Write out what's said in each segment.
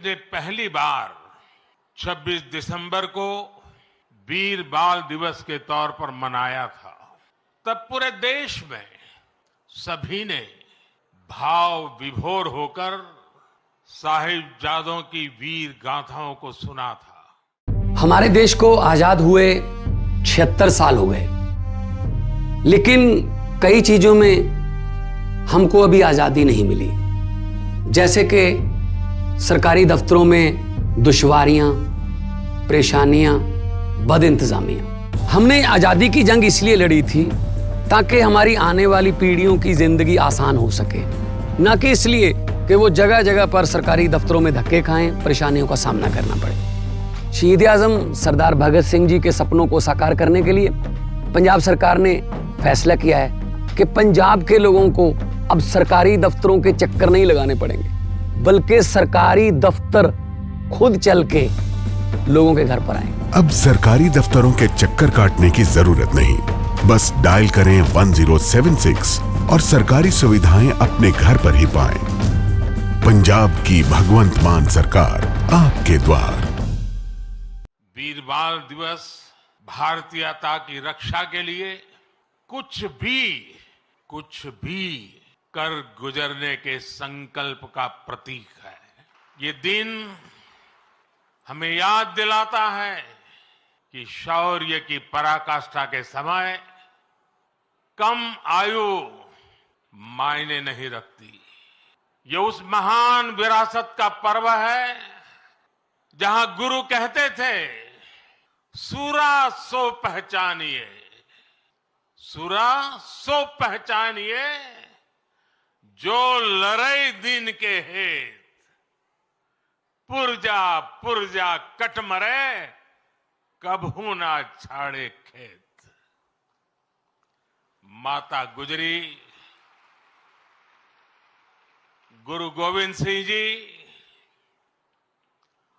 ने पहली बार 26 दिसंबर को वीर बाल दिवस के तौर पर मनाया था, तब पूरे देश में सभी ने भाव विभोर होकर साहिबजादों की वीर गाथाओं को सुना था। हमारे देश को आजाद हुए 76 साल हो गए, लेकिन कई चीजों में हमको अभी आजादी नहीं मिली। जैसे कि सरकारी दफ्तरों में दुश्वारियां, परेशानियां, बदइंतजामियां। हमने आजादी की जंग इसलिए लड़ी थी ताकि हमारी आने वाली पीढ़ियों की जिंदगी आसान हो सके, ना कि इसलिए कि वो जगह जगह पर सरकारी दफ्तरों में धक्के खाएं, परेशानियों का सामना करना पड़े। शहीद आजम सरदार भगत सिंह जी के सपनों को साकार करने के लिए पंजाब सरकार ने फैसला किया है कि पंजाब के लोगों को अब सरकारी दफ्तरों के चक्कर नहीं लगाने पड़ेंगे, बल्कि सरकारी दफ्तर खुद चल के लोगों के घर पर आए। अब सरकारी दफ्तरों के चक्कर काटने की जरूरत नहीं, बस डायल करें 1076 और सरकारी सुविधाएं अपने घर पर ही पाएं। पंजाब की भगवंत मान सरकार आपके द्वार। वीर बाल दिवस भारतीयता की रक्षा के लिए कुछ भी कर गुजरने के संकल्प का प्रतीक है। ये दिन हमें याद दिलाता है कि शौर्य की पराकाष्ठा के समय कम आयु मायने नहीं रखती। ये उस महान विरासत का पर्व है जहां गुरु कहते थे, सूरा सो पहचानिए, सूरा सो पहचानिए, जो लड़ई दिन के हेत, पुरजा पुरजा कट मरे, कभू ना छाड़े खेत। माता गुजरी, गुरु गोविंद सिंह जी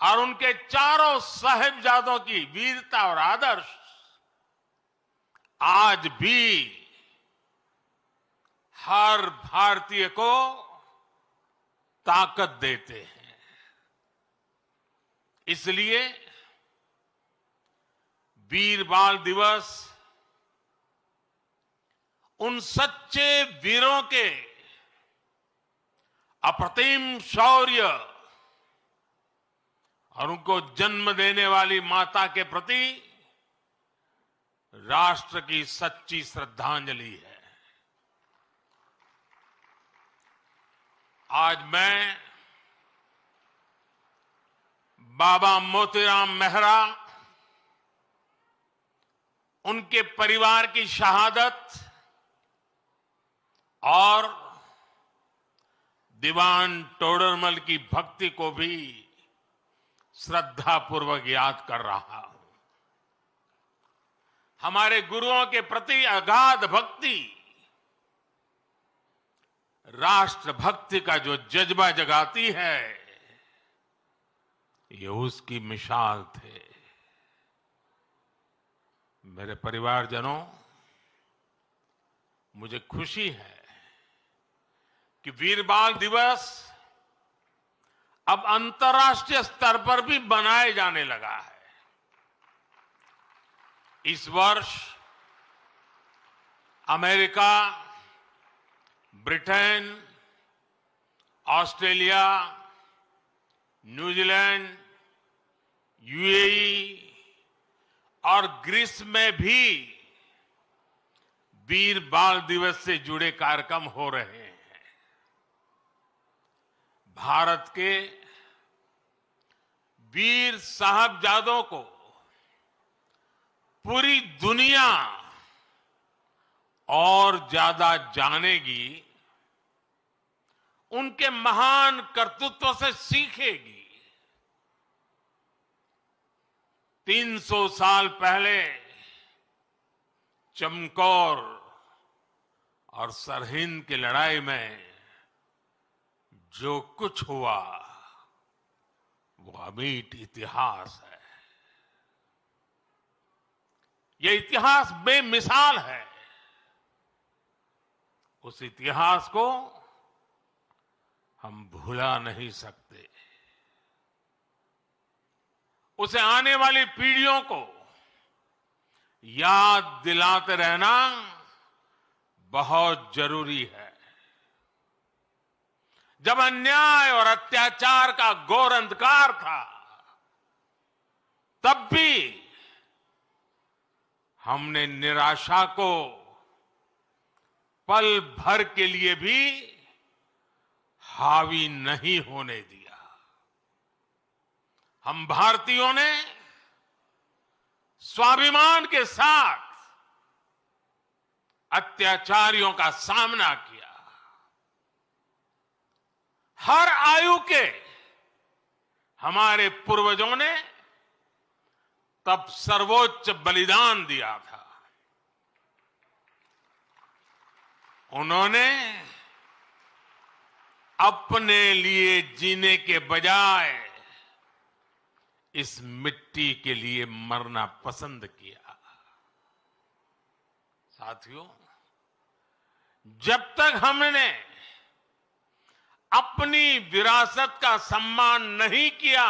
और उनके चारों साहिबजादों की वीरता और आदर्श आज भी हर भारतीय को ताकत देते हैं। इसलिए वीर बाल दिवस उन सच्चे वीरों के अप्रतिम शौर्य और उनको जन्म देने वाली माता के प्रति राष्ट्र की सच्ची श्रद्धांजलि है। आज मैं बाबा मोतीराम मेहरा, उनके परिवार की शहादत और दीवान टोडरमल की भक्ति को भी श्रद्धापूर्वक याद कर रहा हूं। हमारे गुरुओं के प्रति अगाध भक्ति राष्ट्र भक्ति का जो जज्बा जगाती है, ये उसकी मिसाल थे। मेरे परिवारजनों, मुझे खुशी है कि वीर बाल दिवस अब अंतर्राष्ट्रीय स्तर पर भी मनाए जाने लगा है। इस वर्ष America, Britain, Australia, New Zealand, UAE और ग्रीस में भी वीर बाल दिवस से जुड़े कार्यक्रम हो रहे हैं। भारत के वीर साहबजादों को पूरी दुनिया और ज्यादा जानेगी, उनके महान कर्तृत्व से सीखेगी। 300 साल पहले चमकौर और सरहिंद की लड़ाई में जो कुछ हुआ वो अमीट इतिहास है। ये इतिहास बेमिसाल है। उस इतिहास को हम भुला नहीं सकते। उसे आने वाली पीढ़ियों को याद दिलाते रहना बहुत जरूरी है। जब अन्याय और अत्याचार का घोर अंधकार था, तब भी हमने निराशा को पल भर के लिए भी हावी नहीं होने दिया। हम भारतीयों ने स्वाभिमान के साथ अत्याचारियों का सामना किया। हर आयु के हमारे पूर्वजों ने तब सर्वोच्च बलिदान दिया था। उन्होंने अपने लिए जीने के बजाय इस मिट्टी के लिए मरना पसंद किया। साथियों, जब तक हमने अपनी विरासत का सम्मान नहीं किया,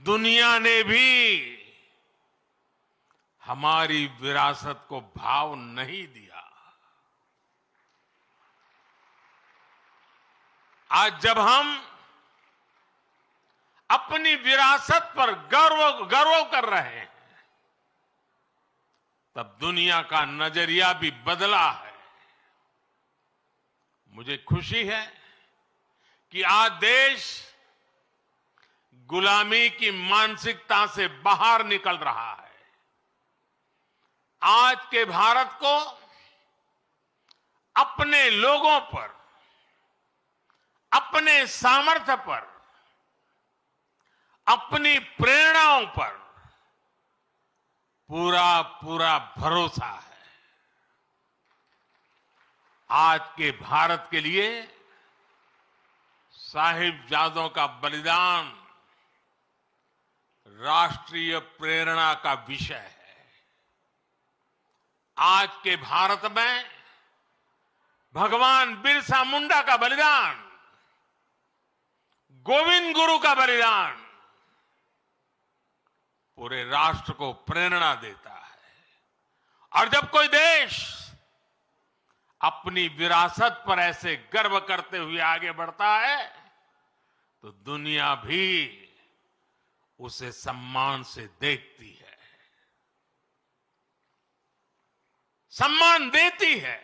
दुनिया ने भी हमारी विरासत को भाव नहीं दिया। आज जब हम अपनी विरासत पर गर्व कर रहे हैं, तब दुनिया का नजरिया भी बदला है। मुझे खुशी है कि आज देश गुलामी की मानसिकता से बाहर निकल रहा है। आज के भारत को अपने लोगों पर, अपने सामर्थ्य पर, अपनी प्रेरणाओं पर पूरा भरोसा है। आज के भारत के लिए साहिबजादों का बलिदान राष्ट्रीय प्रेरणा का विषय है। आज के भारत में भगवान बिरसा मुंडा का बलिदान, गोविंद गुरु का बलिदान पूरे राष्ट्र को प्रेरणा देता है। और जब कोई देश अपनी विरासत पर ऐसे गर्व करते हुए आगे बढ़ता है, तो दुनिया भी उसे सम्मान से देखती है, सम्मान देती है।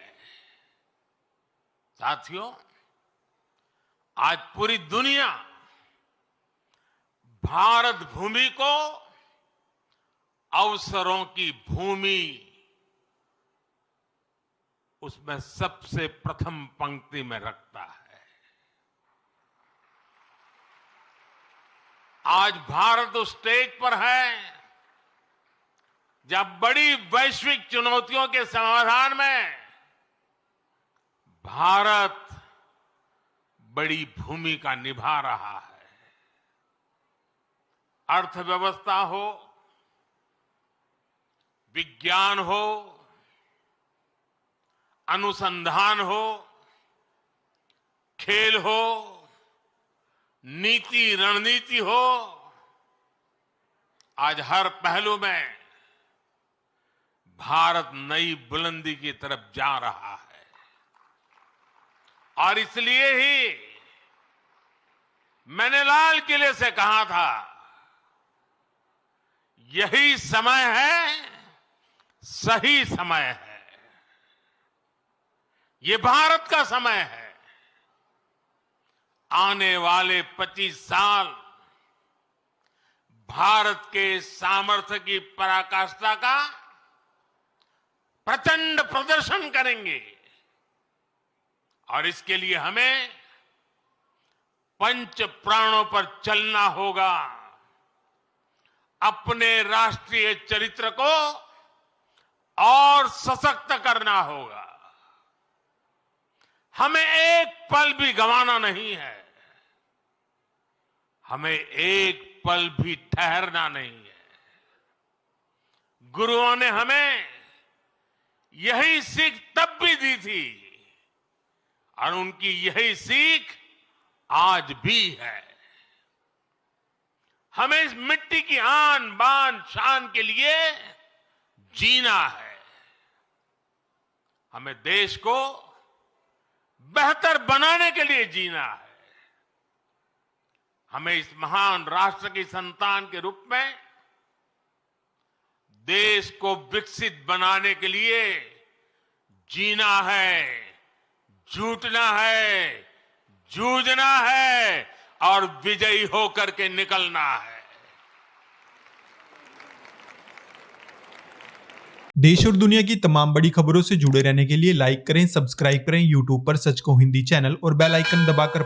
साथियों, आज पूरी दुनिया भारत भूमि को अवसरों की भूमि, उसमें सबसे प्रथम पंक्ति में रखता है। आज भारत उस स्टेज पर है जब बड़ी वैश्विक चुनौतियों के समाधान में भारत बड़ी भूमिका निभा रहा है। अर्थव्यवस्था हो, विज्ञान हो, अनुसंधान हो, खेल हो, नीति रणनीति हो, आज हर पहलू में भारत नई बुलंदी की तरफ जा रहा है। और इसलिए ही मैंने लाल किले से कहा था, यही समय है, सही समय है। ये भारत का समय है। आने वाले 25 साल भारत के सामर्थ्य की पराकाष्ठा का प्रचंड प्रदर्शन करेंगे। और इसके लिए हमें पंच प्राणों पर चलना होगा। अपने राष्ट्रीय चरित्र को और सशक्त करना होगा। हमें एक पल भी गंवाना नहीं है। हमें एक पल भी ठहरना नहीं है। गुरुओं ने हमें यही सीख तब भी दी थी और उनकी यही सीख आज भी है। हमें इस मिट्टी की आन बान शान के लिए जीना है। हमें देश को बेहतर बनाने के लिए जीना है। हमें इस महान राष्ट्र की संतान के रूप में देश को विकसित बनाने के लिए जीना है, जूटना है, जूझना है और विजयी होकर के निकलना है। देश और दुनिया की तमाम बड़ी खबरों से जुड़े रहने के लिए लाइक करें, सब्सक्राइब करें यूट्यूब पर सच को हिंदी चैनल और बेल आइकन दबाकर